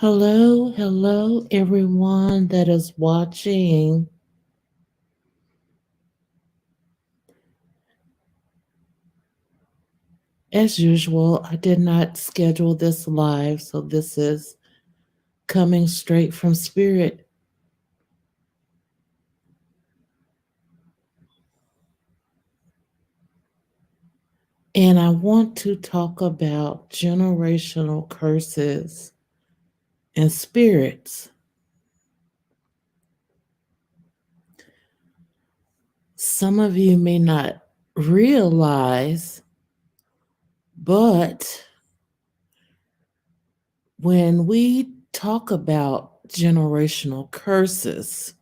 Hello, everyone that is watching. As usual, I did not schedule this live, so this is coming straight from spirit. And I want to talk about generational curses and spirits. Some of you may not realize, but when we talk about generational curses,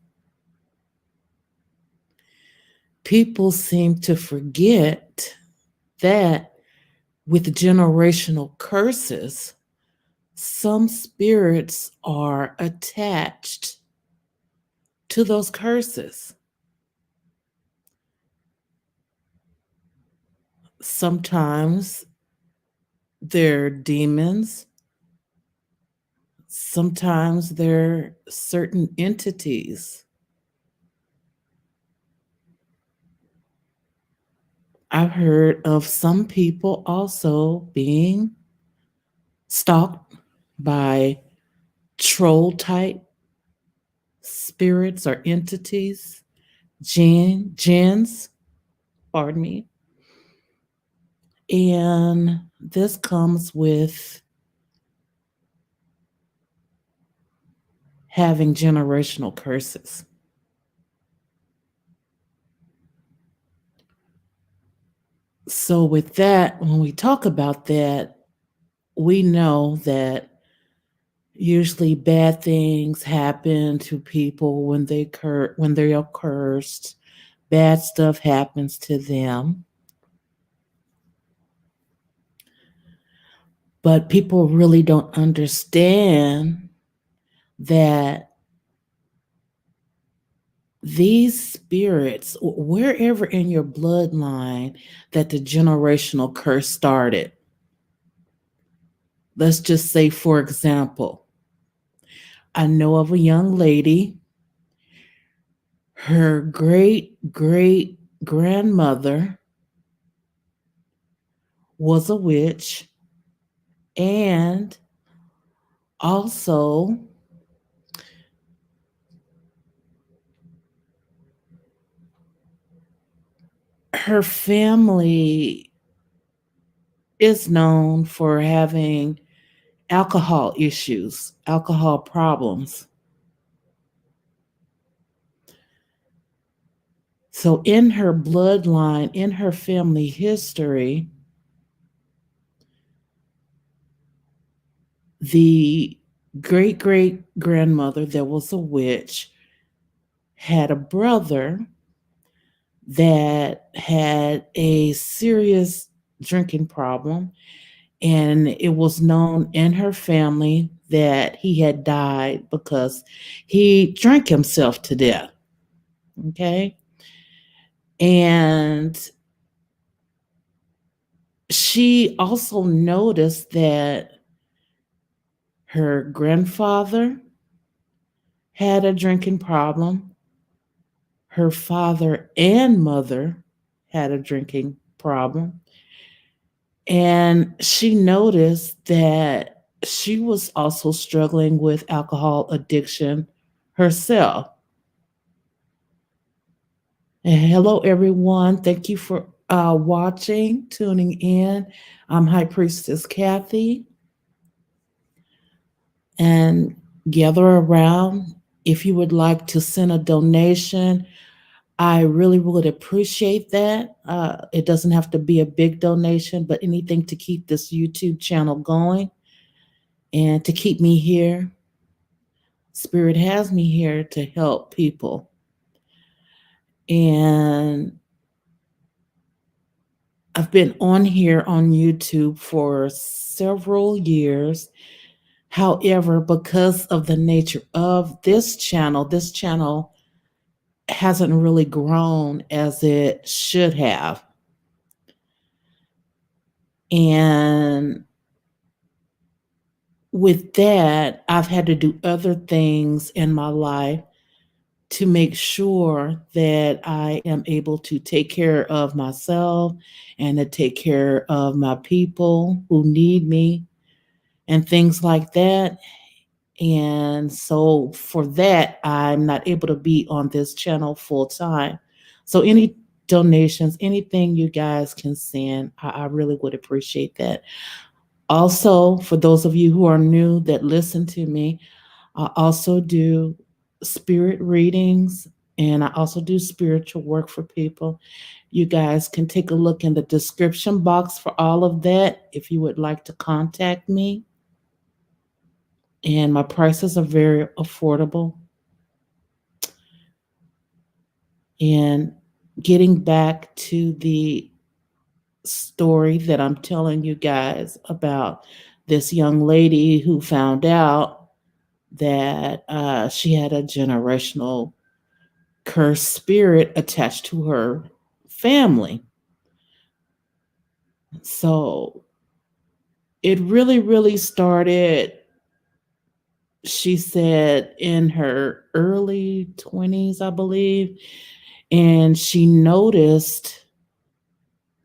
people seem to forget that with generational curses, some spirits are attached to those curses. Sometimes they're demons, sometimes they're certain entities. I've heard of some people also being stalked by troll type spirits or entities, jinns, pardon me. And this comes with having generational curses. So, with that, when we talk about that, we know that usually bad things happen to people when they are cursed. Bad stuff happens to them. But people really don't understand that these spirits, wherever in your bloodline that the generational curse started, let's just say, for example, I know of a young lady, her great grandmother was a witch, and also her family is known for having alcohol issues, alcohol problems. So, in her bloodline, in her family history, the great grandmother that was a witch had a brother that had a serious drinking problem, and it was known in her family that he had died because he drank himself to death. Okay. And she also noticed that her grandfather had a drinking problem. Her father and mother had a drinking problem. And she noticed that she was also struggling with alcohol addiction herself. And hello, everyone. Thank you for watching, tuning in. I'm High Priestess Kathie. And gather around. If you would like to send a donation, I really would appreciate that. It doesn't have to be a big donation, but anything to keep this YouTube channel going and to keep me here. Spirit has me here to help people. And I've been on here on YouTube for several years. However, because of the nature of this channel hasn't really grown as it should have. And with that, I've had to do other things in my life to make sure that I am able to take care of myself and to take care of my people who need me and things like that. And so for that, I'm not able to be on this channel full time. So any donations, anything you guys can send, I really would appreciate that. Also, for those of you who are new that listen to me, I also do spirit readings and I also do spiritual work for people. You guys can take a look in the description box for all of that if you would like to contact me. And my prices are very affordable. And getting back to the story that I'm telling you guys about this young lady who found out that she had a generational cursed spirit attached to her family. So it really, really started, she said, in her early 20s, I believe. And she noticed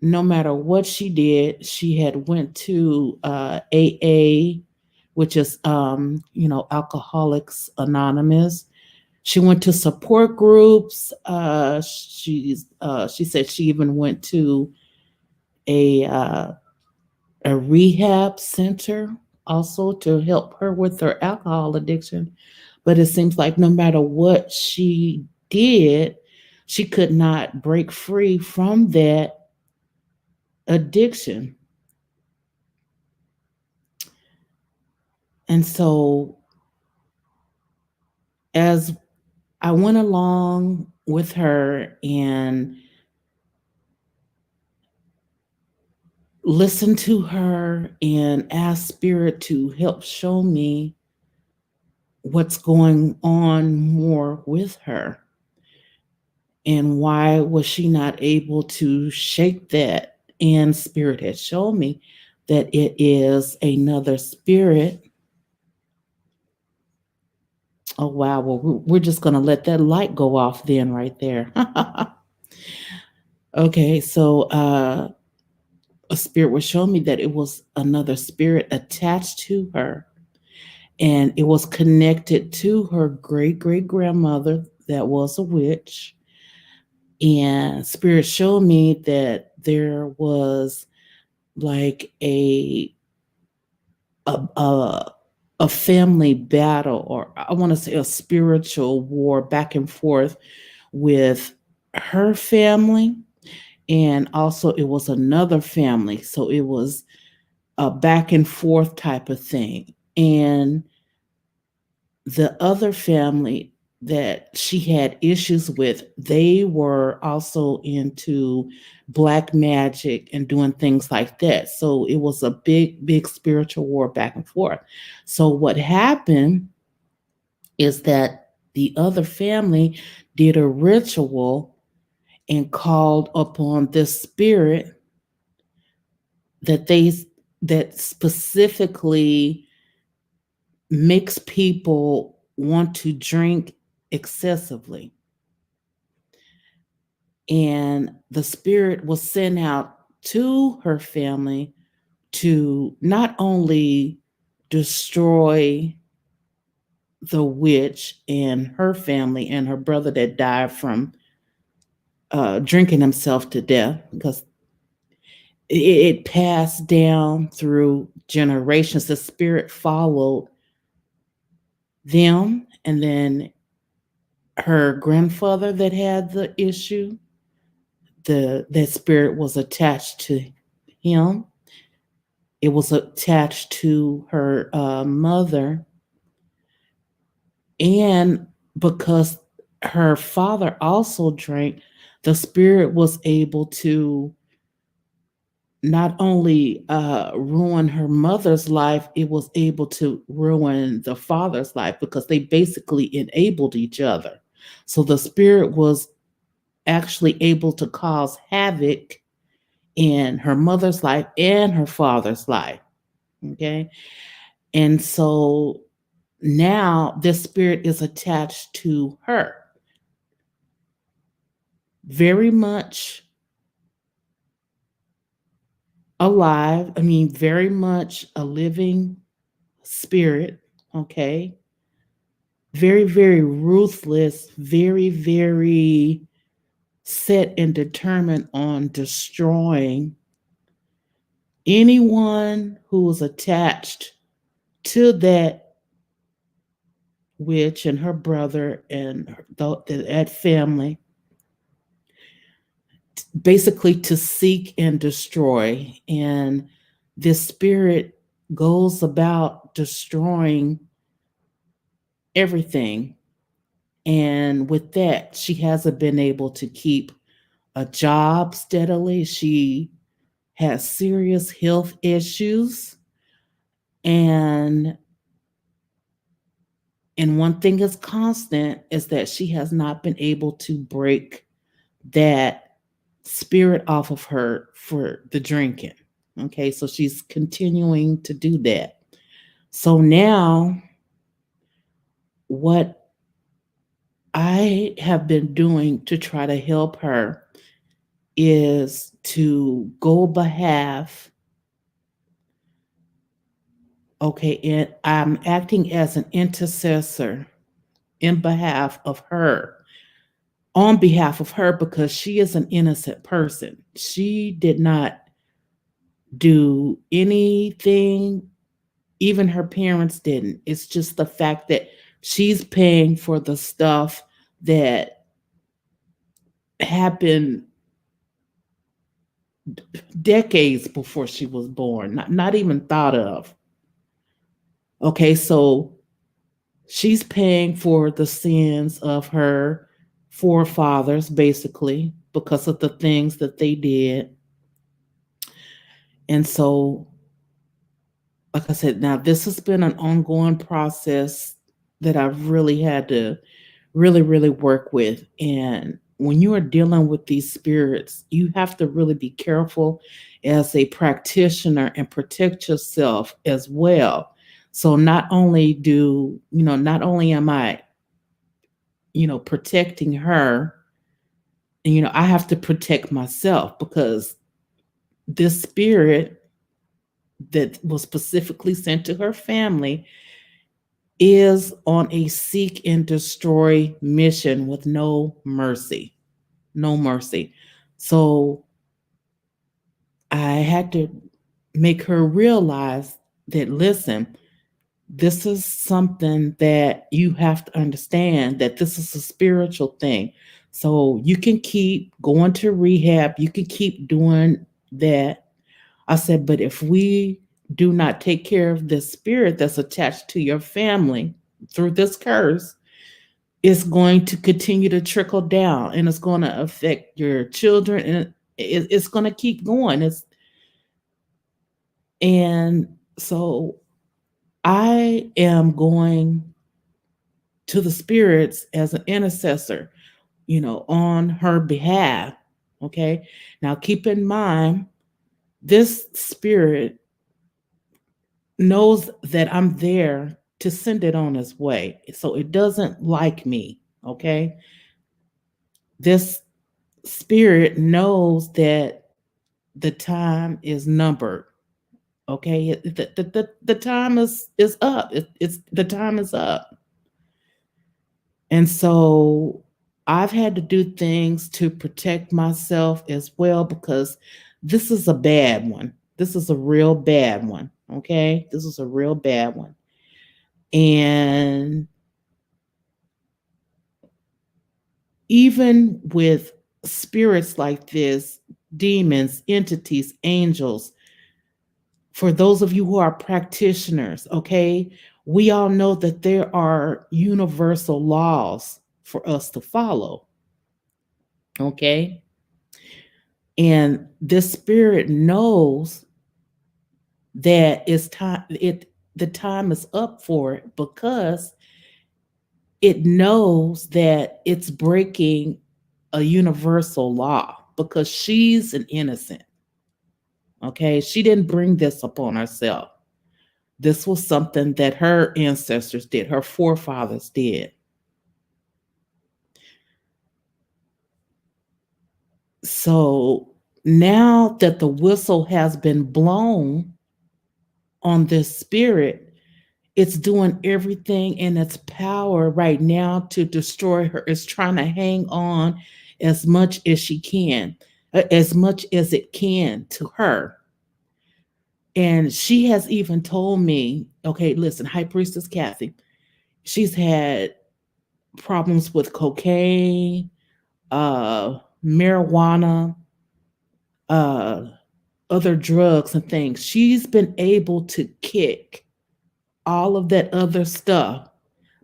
no matter what she did, she had went to AA, which is, Alcoholics Anonymous. She went to support groups. She said she even went to a uh, a rehab center also to help her with her alcohol addiction. But it seems like no matter what she did, she could not break free from that addiction. And so as I went along with her and listened to her and asked Spirit to help show me what's going on more with her and why was she not able to shake that. And Spirit had shown me that it is another spirit. Oh, wow. Well, we're just going to let that light go off then, right there. Okay, so a spirit was showing me that it was another spirit attached to her, and it was connected to her great great grandmother that was a witch. And Spirit showed me that there was like a a family battle, or I want to say a spiritual war back and forth with her family, and also it was another family. So it was a back and forth type of thing. And the other family that she had issues with, they were also into black magic and doing things like that. So it was a big, big spiritual war back and forth. So what happened is that the other family did a ritual and called upon this spirit that they that specifically makes people want to drink excessively. And the spirit was sent out to her family to not only destroy the witch and her family and her brother that died from drinking himself to death, because it passed down through generations. The spirit followed them, and then her grandfather that had the issue, that spirit was attached to him. It was attached to her mother, and because her father also drank, the spirit was able to not only ruin her mother's life, it was able to ruin the father's life because they basically enabled each other. So the spirit was actually able to cause havoc in her mother's life and her father's life. Okay. And so now this spirit is attached to her, very much alive. I mean, very much a living spirit. Okay. Very, very ruthless, very, very set and determined on destroying anyone who was attached to that witch and her brother and that family, basically to seek and destroy. And this spirit goes about destroying everything. And with that, she hasn't been able to keep a job steadily. She has serious health issues. And one thing is constant is that she has not been able to break that spirit off of her for the drinking. Okay, so she's continuing to do that. So now, what I have been doing to try to help her is to go behalf. Okay, and I'm acting as an intercessor in behalf of her, on behalf of her, because she is an innocent person. She did not do anything, even her parents didn't. It's just the fact that she's paying for the stuff that happened decades before she was born, not even thought of. Okay, so she's paying for the sins of her forefathers, basically, because of the things that they did. And so, like I said, now this has been an ongoing process that I've really had to really, really work with. And when you are dealing with these spirits, you have to really be careful as a practitioner and protect yourself as well. So not only am I, protecting her, and I have to protect myself, because this spirit that was specifically sent to her family is on a seek and destroy mission with no mercy. No mercy. So I had to make her realize that, listen, this is something that you have to understand, that this is a spiritual thing. So you can keep going to rehab, you can keep doing that. I said, but if we do not take care of this spirit that's attached to your family through this curse, it's going to continue to trickle down, and it's going to affect your children, and it's going to keep going. And so I am going to the spirits as an intercessor, on her behalf. Okay. Now keep in mind, this spirit knows that I'm there to send it on its way. So it doesn't like me. Okay. This spirit knows that the time is numbered. Okay. The time is up. It's the time is up. And so I've had to do things to protect myself as well, because this is a bad one. This is a real bad one. Okay. This is a real bad one. And even with spirits like this, demons, entities, angels, for those of you who are practitioners, okay, we all know that there are universal laws for us to follow. Okay. And this spirit knows that it's time, the time is up for it, because it knows that it's breaking a universal law, because she's an innocent. Okay. She didn't bring this upon herself. This was something that her ancestors did, her forefathers did. So now that the whistle has been blown on this spirit, it's doing everything in its power right now to destroy her. It's trying to hang on as much as she can, as much as it can to her. And she has even told me, okay, listen, High Priestess Kathie, she's had problems with cocaine, marijuana, uh, other drugs and things. She's been able to kick all of that other stuff,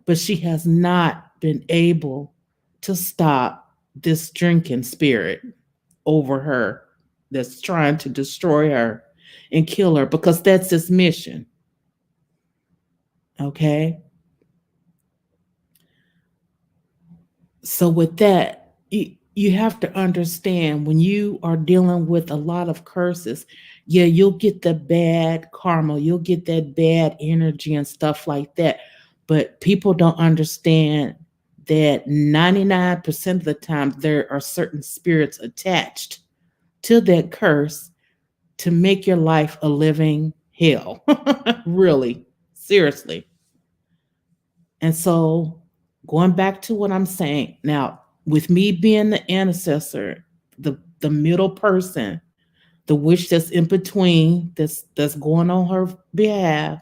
but she has not been able to stop this drinking spirit over her that's trying to destroy her and kill her because that's its mission. Okay. So, with that, you have to understand when you are dealing with a lot of curses, yeah, you'll get the bad karma, you'll get that bad energy and stuff like that. But people don't understand that 99% of the time there are certain spirits attached to that curse to make your life a living hell. Really, seriously. And so, going back to what I'm saying now, with me being the ancestor, the middle person, the witch that's in between, that's going on her behalf,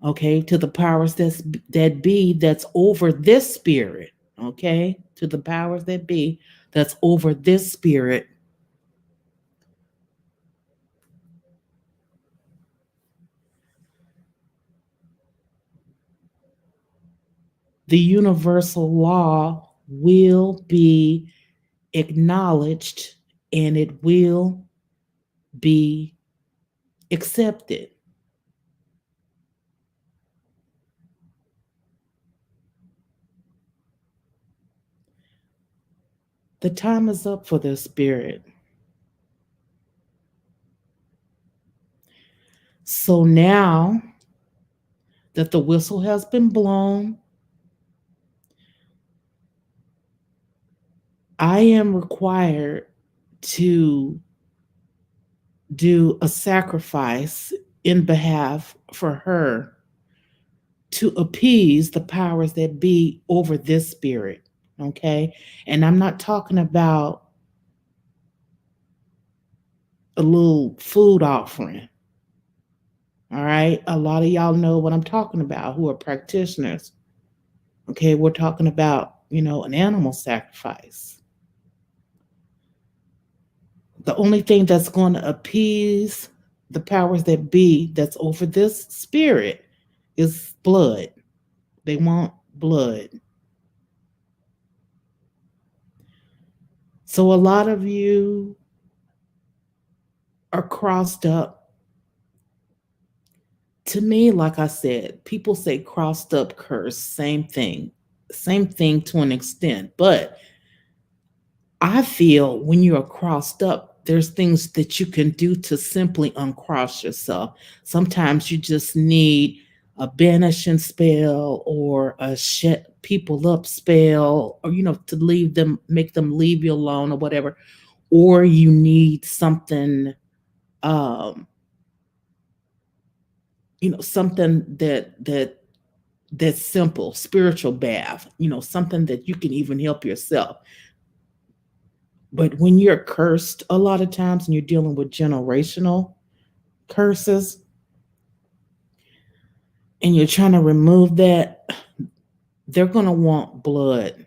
okay, to the powers that be that's over this spirit, okay, to the powers that be that's over this spirit. The universal law will be acknowledged and it will be accepted. The time is up for this spirit. So now that the whistle has been blown, I am required to do a sacrifice in behalf for her to appease the powers that be over this spirit. Okay. And I'm not talking about a little food offering. All right. A lot of y'all know what I'm talking about who are practitioners. Okay. We're talking about, an animal sacrifice. The only thing that's going to appease the powers that be that's over this spirit is blood. They want blood. So a lot of you are crossed up. To me, like I said, people say crossed up, curse, same thing. Same thing to an extent. But I feel when you're crossed up, there's things that you can do to simply uncross yourself. Sometimes you just need a banishing spell or a shut people up spell, or to leave them, make them leave you alone or whatever. Or you need something, um, something that's simple, spiritual bath, something that you can even help yourself. But when you're cursed, a lot of times, and you're dealing with generational curses, and you're trying to remove that, they're going to want blood.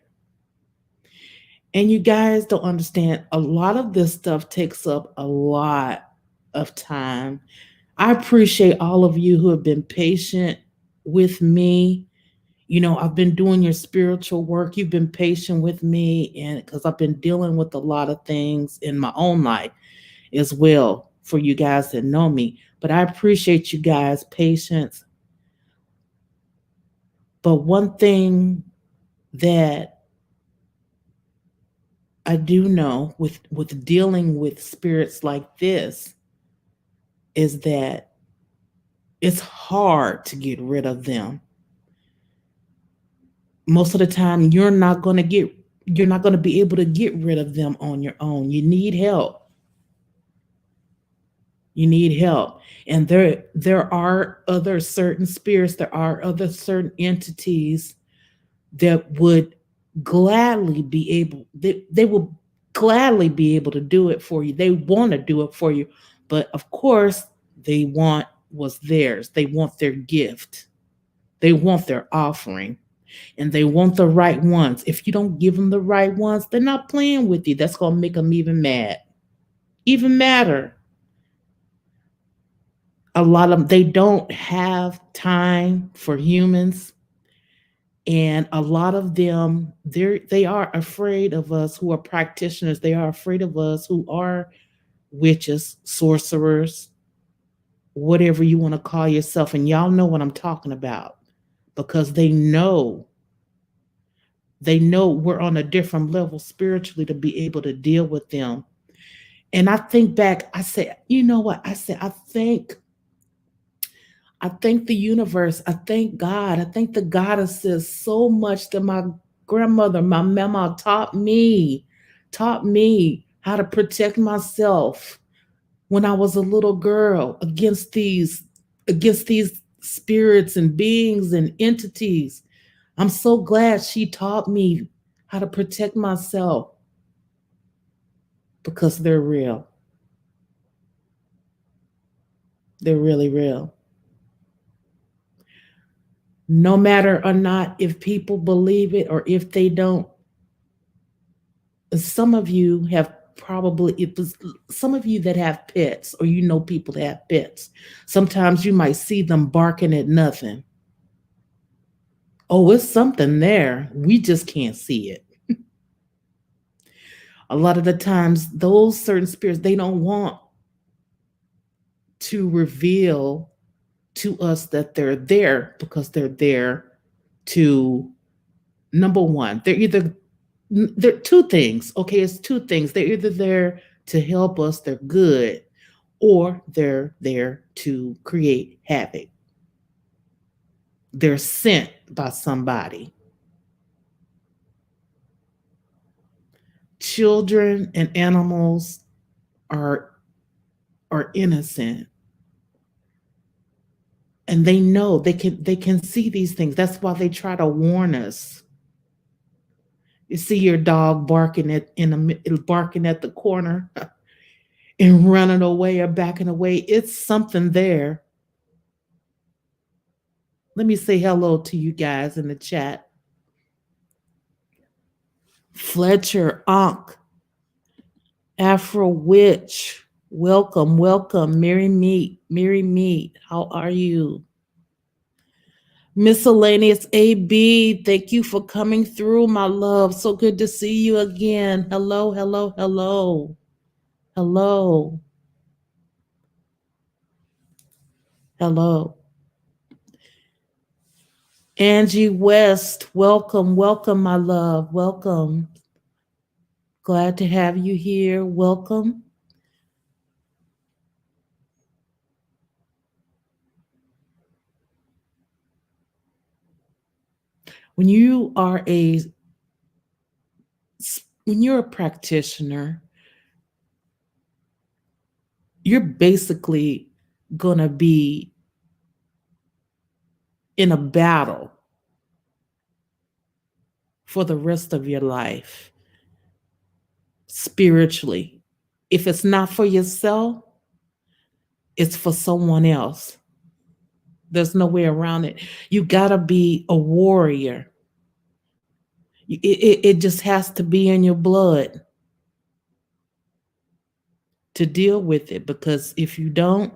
And you guys don't understand, a lot of this stuff takes up a lot of time. I appreciate all of you who have been patient with me. I've been doing your spiritual work. You've been patient with me, and because I've been dealing with a lot of things in my own life as well for you guys that know me. But I appreciate you guys' patience. But one thing that I do know with dealing with spirits like this is that It's hard to get rid of them. Most of the time you're not going to be able to get rid of them on your own. You need help. You need help. And there are other certain spirits, there are other certain entities that would gladly be able they will gladly be able to do it for you. They want to do it for you. But of course, they want what's theirs. They want their gift. They want their offering. And they want the right ones. If you don't give them the right ones, they're not playing with you. That's going to make them even mad. Even madder. A lot of them, they don't have time for humans, and a lot of them they are afraid of us who are practitioners. They are afraid of us who are witches, sorcerers, whatever you want to call yourself, and y'all know what I'm talking about, because they know we're on a different level spiritually to be able to deal with them. And I think back, I said, you know what? I said, I thank the universe. I thank God. I thank the goddesses so much that my grandmother, my mama taught me how to protect myself when I was a little girl against these spirits and beings and entities. I'm so glad she taught me how to protect myself because they're real. They're really real. No matter or not if people believe it or if they don't, some of you have probably it was some of you that have pets, or people that have pets. Sometimes you might see them barking at nothing. Oh, it's something there. We just can't see it. A lot of the times, those certain spirits, they don't want to reveal to us that they're there because they're there to, number one, they're two things. Okay, it's two things. They're either there to help us, they're good, or they're there to create havoc. They're sent by somebody. Children and animals are are innocent, and they know they can see these things. That's why they try to warn us. You see your dog barking at the corner and running away or backing away. It's something there. Let me say hello to you guys in the chat. Fletcher, Anhk, Afro Witch, welcome, welcome. Mary Meat, how are you? Miscellaneous AB, thank you for coming through, my love. So good to see you again. Hello, hello, hello. Hello, hello. Angie West, welcome, welcome, my love. Welcome. Glad to have you here. Welcome. When you are a when you're a practitioner, you're basically going to be in a battle for the rest of your life spiritually. If it's not for yourself, it's for someone else. There's no way around it. You got to be a warrior. It just has to be in your blood to deal with it, because if you don't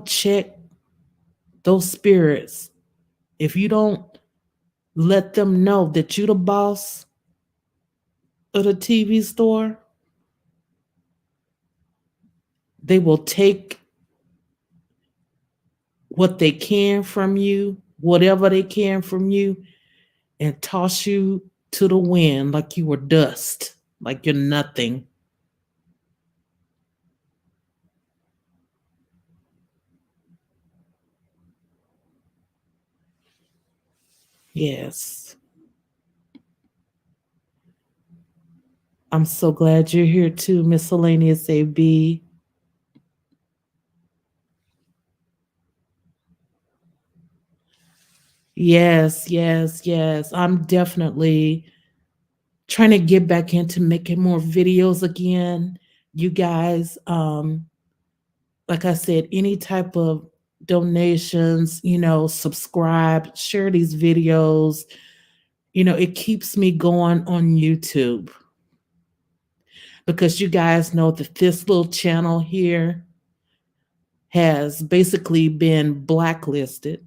check those spirits, if you don't let them know that you're the boss of the TV store, they will take what they can from you, whatever they can from you, and toss you to the wind like you were dust, like you're nothing. Yes. I'm so glad you're here too, Miscellaneous AB. Yes, yes, yes. I'm definitely trying to get back into making more videos again. You guys, like I said, any type of donations, subscribe, share these videos. It keeps me going on YouTube because you guys know that this little channel here has basically been blacklisted.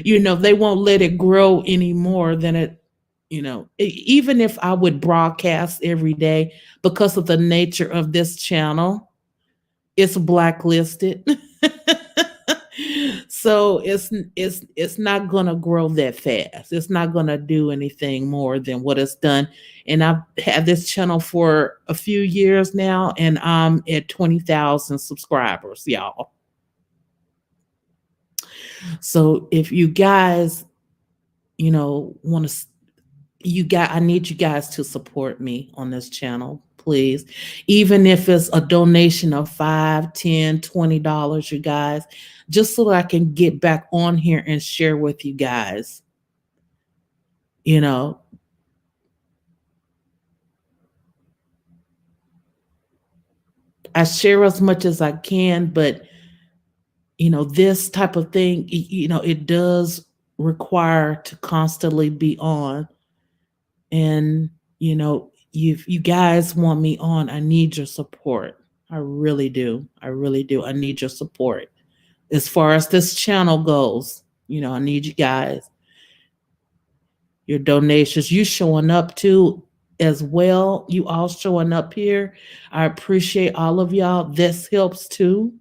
They won't let it grow any more than it, even if I would broadcast every day because of the nature of this channel, it's blacklisted. So it's not gonna grow that fast. It's not gonna do anything more than what it's done. And I've had this channel for a few years now, and I'm at 20,000 subscribers, y'all. So if you guys, want to, I need you guys to support me on this channel, please. Even if it's a donation of 5, 10, $20, you guys, just so that I can get back on here and share with you guys. You know, I share as much as I can, but this type of thing, it does require to constantly be on. And if you guys want me on, I need your support. I really do. I really do. I need your support. As far as this channel goes, I need you guys, your donations, you showing up too as well. You all showing up here. I appreciate all of y'all. This helps too.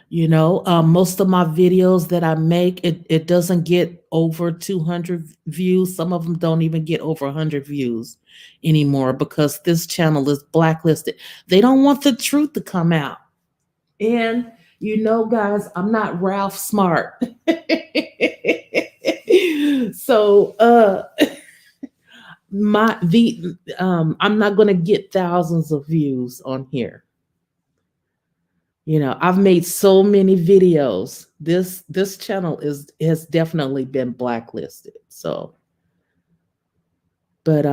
Most of my videos that I make, it doesn't get over 200 views. Some of them don't even get over 100 views anymore because this channel is blacklisted. They don't want the truth to come out. And guys, I'm not Ralph Smart. So I'm not gonna get thousands of views on here. I've made so many videos. This channel has definitely been blacklisted. So, but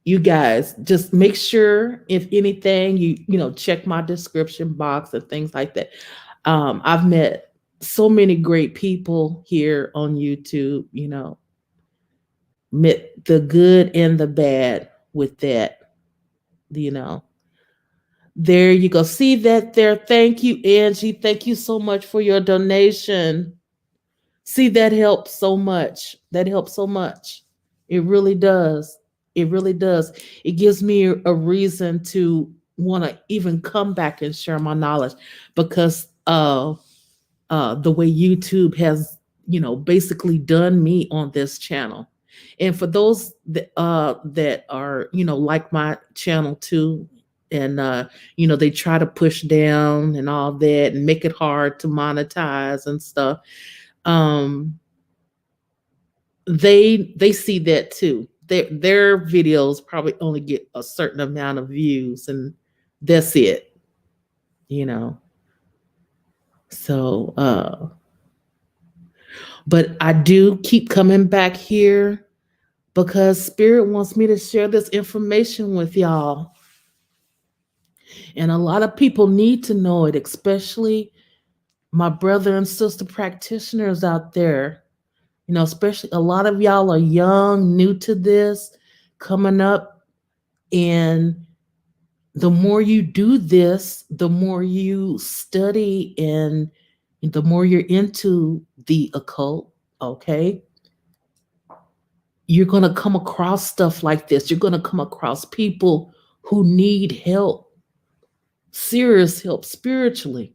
you guys just make sure, if anything, check my description box and things like that. I've met so many great people here on YouTube, met the good and the bad with that, you know. There you go. See that there. Thank you, Angie. Thank you so much for your donation. See, that helps so much. That helps so much. It really does. It really does. It gives me a reason to want to even come back and share my knowledge because the way YouTube has, basically done me on this channel. And for those that are, like my channel too, and they try to push down and all that and make it hard to monetize and stuff. Um, they see that too. Their videos probably only get a certain amount of views, and that's it. You know. So, but I do keep coming back here because Spirit wants me to share this information with y'all. And a lot of people need to know it, especially my brother and sister practitioners out there. Especially a lot of y'all are young, new to this, coming up. And the more you do this, the more you study and the more you're into the occult, okay? You're going to come across stuff like this. You're going to come across people who need help, serious help spiritually.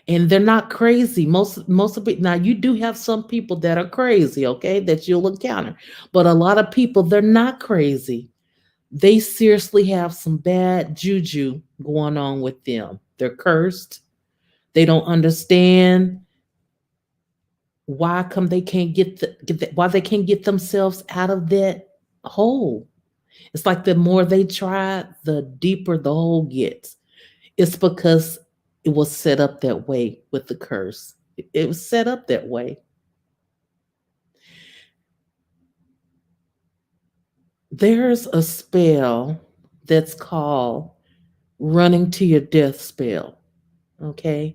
And they're not crazy. Most of it, now you do have some people that are crazy, okay, that you'll encounter. But a lot of people, they're not crazy. They seriously have some bad juju going on with them. They're cursed. They don't understand why come they can't why they can't get themselves out of that hole. It's like the more they try, the deeper the hole gets. It's because it was set up that way with the curse. It was set up that way. There's a spell that's called running to your death spell. Okay.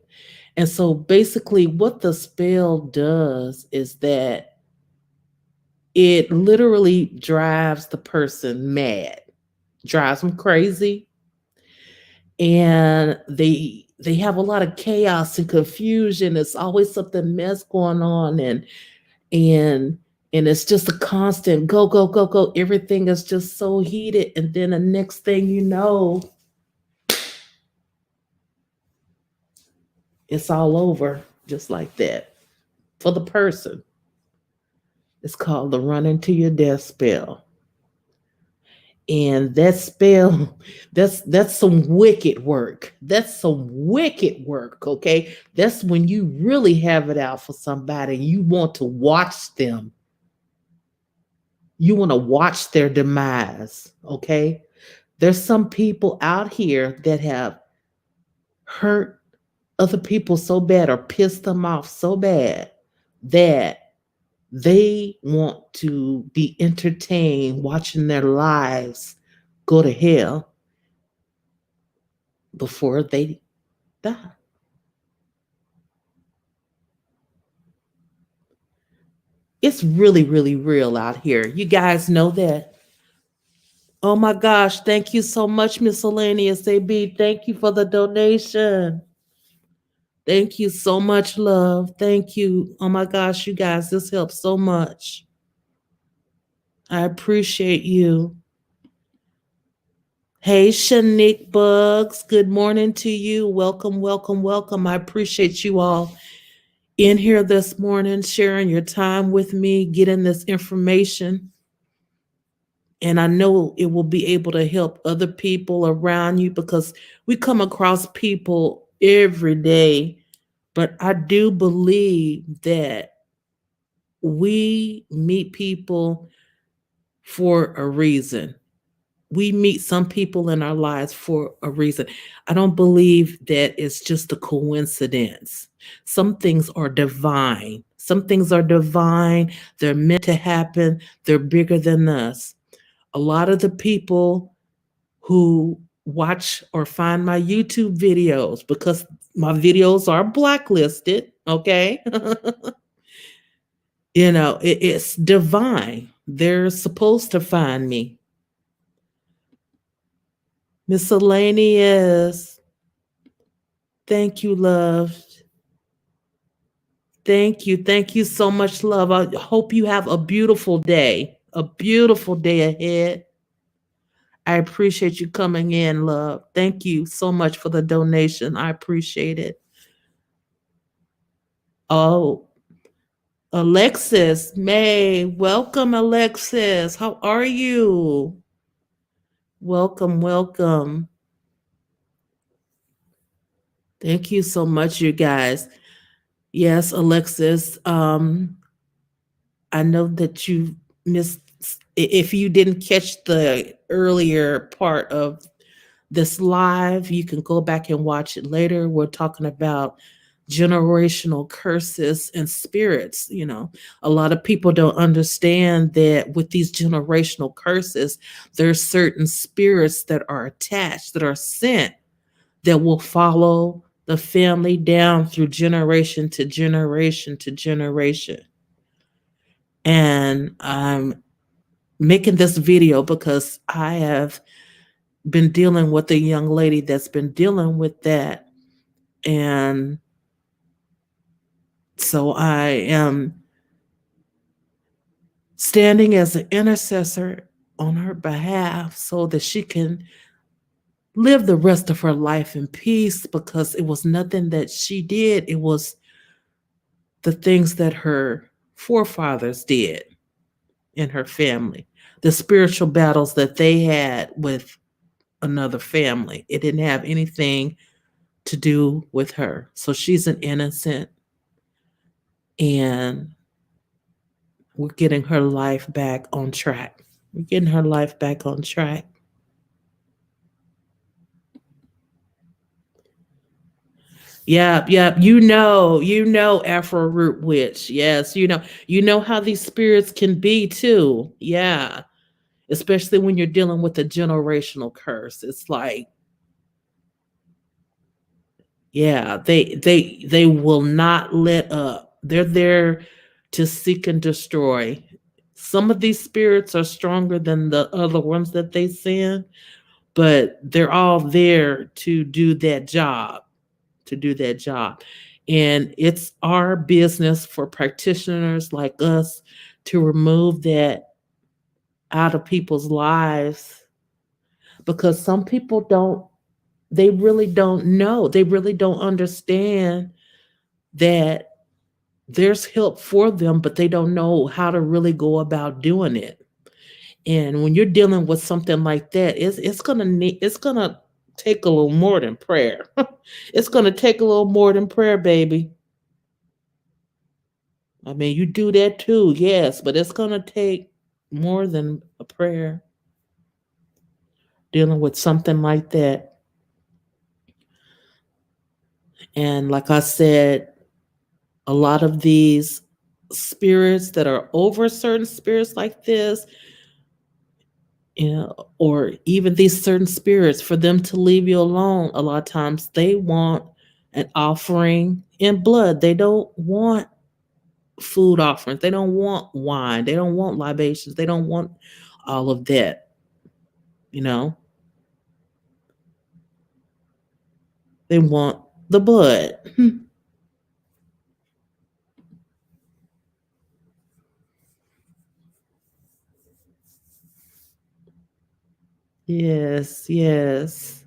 And so basically, what the spell does is that it literally drives the person mad, drives them crazy, and they have a lot of chaos and confusion. It's always something mess going on, and and it's just a constant go go go go. Everything is just so heated, and then the next thing you know, it's all over just like that for the person. It's called the run into your death spell. And that spell, that's some wicked work. That's some wicked work, okay? That's when you really have it out for somebody and you want to watch them. You want to watch their demise, okay? There's some people out here that have hurt other people so bad or pissed them off so bad that they want to be entertained watching their lives go to hell before they die. It's really, really real out here. You guys know that. Oh my gosh, thank you so much, Miscellaneous AB. Thank you for the donation. Thank you so much, love. Thank you. Oh my gosh, you guys, this helps so much. I appreciate you. Hey, Shanique Bugs. Good morning to you. Welcome, welcome, welcome. I appreciate you all in here this morning, sharing your time with me, getting this information. And I know it will be able to help other people around you because we come across people every day. But I do believe that we meet people for a reason. We meet some people in our lives for a reason. I don't believe that it's just a coincidence. Some things are divine. Some things are divine. They're meant to happen. They're bigger than us. A lot of the people who watch or find my YouTube videos, because my videos are blacklisted, okay? It's divine. They're supposed to find me. Miscellaneous. Thank you, love. Thank you. Thank you so much, love. I hope you have a beautiful day. A beautiful day ahead. I appreciate you coming in, love. Thank you so much for the donation. I appreciate it. Oh, Alexis, May, welcome, Alexis. How are you? Welcome, welcome. Thank you so much, you guys. Yes, Alexis. I know that you missed, if you didn't catch the earlier part of this live, you can go back and watch it later. We're talking about generational curses and spirits. A lot of people don't understand that with these generational curses, there's certain spirits that are attached, that are sent, that will follow the family down through generation to generation to generation. And I'm making this video because I have been dealing with a young lady that's been dealing with that. And so I am standing as an intercessor on her behalf so that she can live the rest of her life in peace, because it was nothing that she did. It was the things that her forefathers did in her family, the spiritual battles that they had with another family. It didn't have anything to do with her. So she's an innocent, and we're getting her life back on track. We're getting her life back on track. Yep, yep. Afro Root Witch. Yes, you know how these spirits can be too. Yeah, especially when you're dealing with a generational curse. It's like, yeah, they will not let up. They're there to seek and destroy. Some of these spirits are stronger than the other ones that they send, but they're all there to do that job, to do that job. And it's our business for practitioners like us to remove that out of people's lives, because some people don't, they really don't know, they really don't understand that there's help for them, but they don't know how to really go about doing it. And when you're dealing with something like that, it's gonna take a little more than prayer. It's gonna take a little more than prayer, baby. I mean, you do that too, yes, but it's gonna take more than a prayer dealing with something like that. And like I said, a lot of these spirits that are over certain spirits like this, or even these certain spirits, for them to leave you alone, a lot of times they want an offering in blood. They don't want food offerings. They don't want wine. They don't want libations. They don't want all of that, you know. They want the blood. Yes, yes.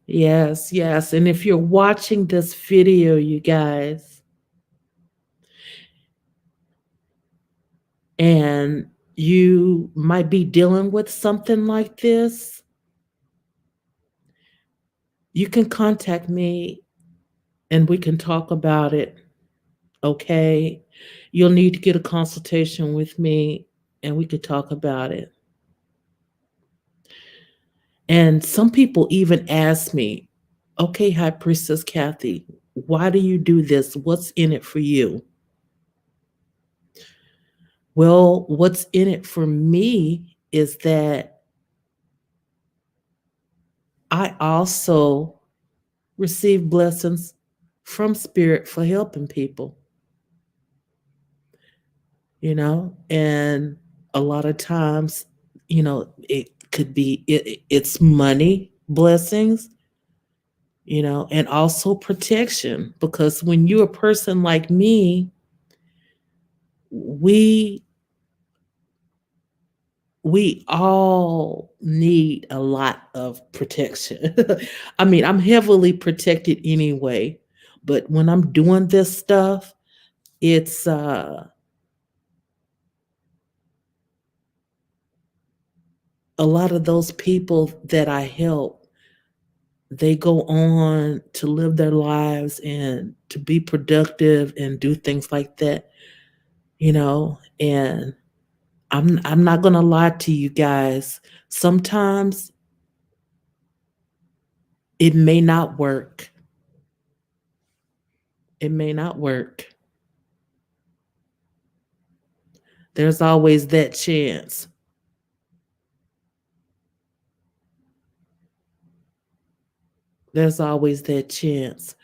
Yes, yes. And if you're watching this video, you guys, and you might be dealing with something like this, you can contact me and we can talk about it. Okay. You'll need to get a consultation with me and we could talk about it. And some people even ask me, okay, High Priestess Kathie, why do you do this? What's in it for you? Well, what's in it for me is that I also receive blessings from Spirit for helping people, and a lot of times, it could be it's money, blessings, and also protection. Because when you're a person like me, we we all need a lot of protection. I mean, I'm heavily protected anyway, but when I'm doing this stuff, it's a lot of those people that I help, they go on to live their lives and to be productive and do things like that, and I'm not going to lie to you guys. Sometimes it may not work. It may not work. There's always that chance. There's always that chance.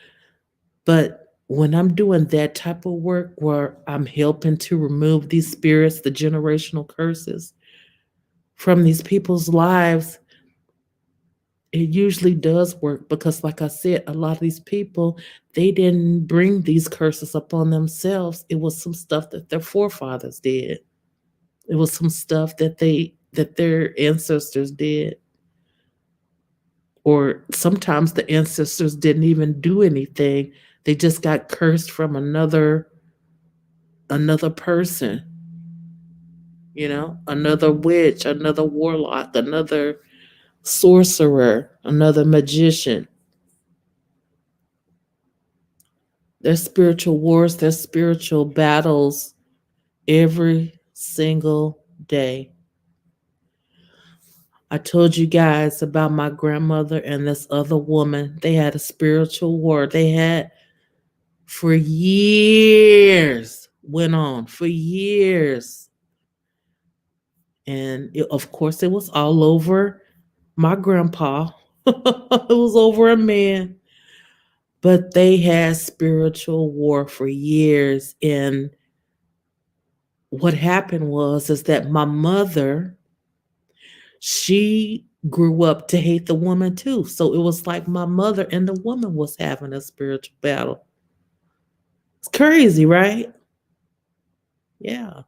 But when I'm doing that type of work where I'm helping to remove these spirits, the generational curses from these people's lives, it usually does work because, like I said, a lot of these people, they didn't bring these curses upon themselves. It was some stuff that their forefathers did. It was some stuff that their ancestors did. Or sometimes the ancestors didn't even do anything. They just got cursed from another person, another witch, another warlock, another, sorcerer, another magician. There's spiritual wars, there's spiritual battles every single day. I told you guys about my grandmother and this other woman. They had a spiritual war. They had for years, went on for years. And of course, it was all over my grandpa. It was over a man. But they had spiritual war for years. And what happened was is that my mother, she grew up to hate the woman too. So it was like my mother and the woman was having a spiritual battle. It's crazy, right? Yeah.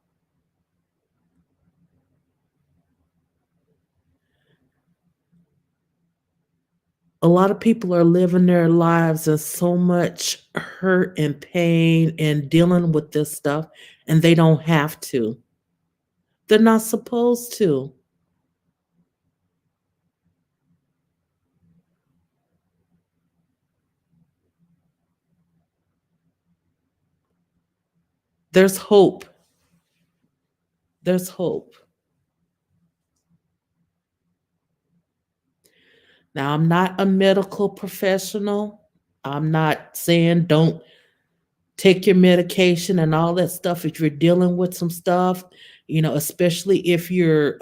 A lot of people are living their lives in so much hurt and pain and dealing with this stuff, and they don't have to. They're not supposed to. There's hope. There's hope. Now, I'm not a medical professional. I'm not saying don't take your medication and all that stuff if you're dealing with some stuff, especially if you're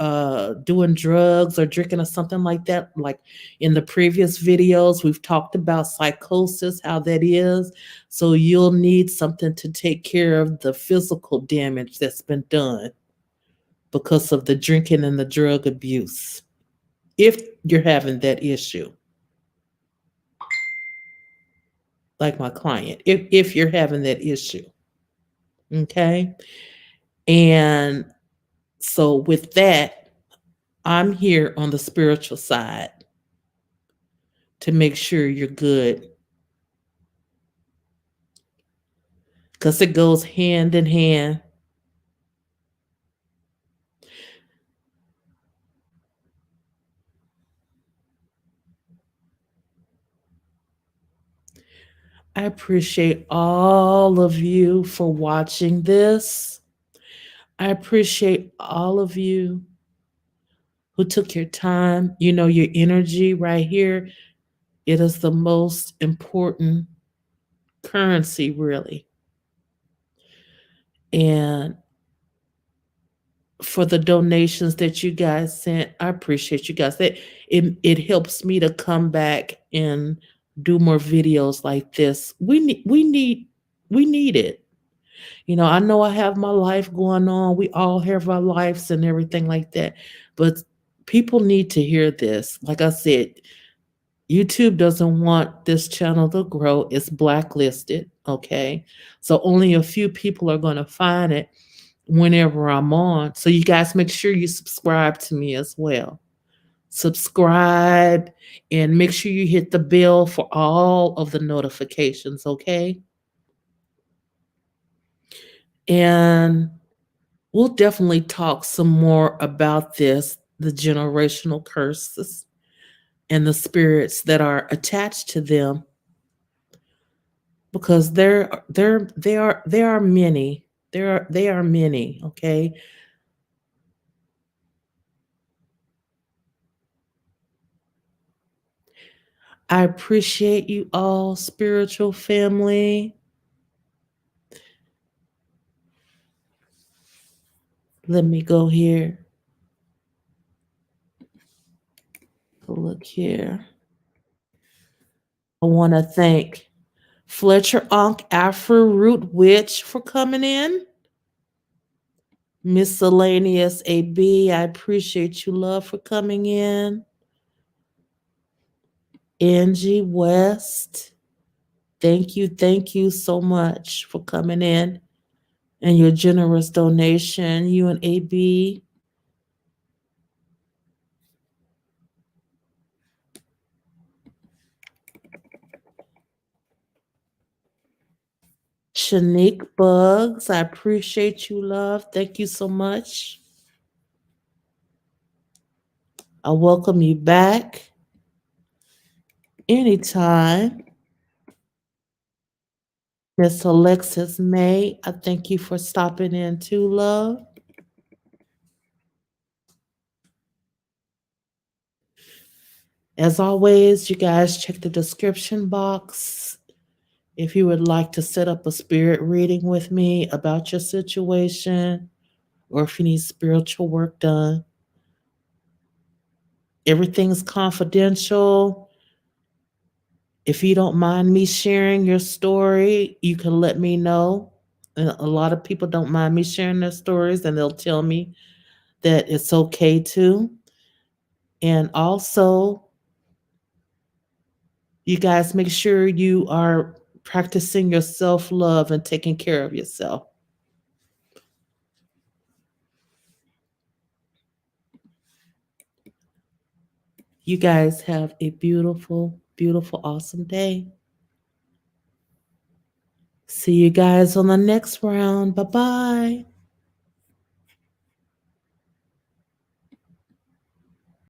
doing drugs or drinking or something like that. Like in the previous videos, we've talked about psychosis, how that is. So you'll need something to take care of the physical damage that's been done because of the drinking and the drug abuse. If you're having that issue, like my client, if you're having that issue, okay? And so with that, I'm here on the spiritual side to make sure you're good because it goes hand in hand. I appreciate all of you for watching this. I appreciate all of you who took your time, your energy right here. It is the most important currency, really. And for the donations that you guys sent, I appreciate you guys. It helps me to come back and do more videos like this. We need it. I know I have my life going on. We all have our lives and everything like that. But people need to hear this. Like I said, YouTube doesn't want this channel to grow. It's blacklisted. Okay. So only a few people are going to find it whenever I'm on. So you guys make sure you subscribe to me as well. Subscribe and make sure you hit the bell for all of the notifications, okay? And we'll definitely talk some more about this, the generational curses and the spirits that are attached to them because there are many. There are many, okay? I appreciate you all, spiritual family. Let me go here. Look here. I want to thank Fletcher Anhk Afro Root Witch for coming in. Miscellaneous AB, I appreciate you, love, for coming in. Angie West, thank you so much for coming in and your generous donation. You and AB. Shanique Bugs, I appreciate you, love. Thank you so much. I welcome you back anytime. Miss Alexis May, I thank you for stopping in too, love. As always, you guys check the description box if you would like to set up a spirit reading with me about your situation or if you need spiritual work done. Everything's confidential. If you don't mind me sharing your story, you can let me know. And a lot of people don't mind me sharing their stories and they'll tell me that it's okay too. And also, you guys make sure you are practicing your self love and taking care of yourself. You guys have a beautiful, beautiful, awesome day. See you guys on the next round. Bye bye.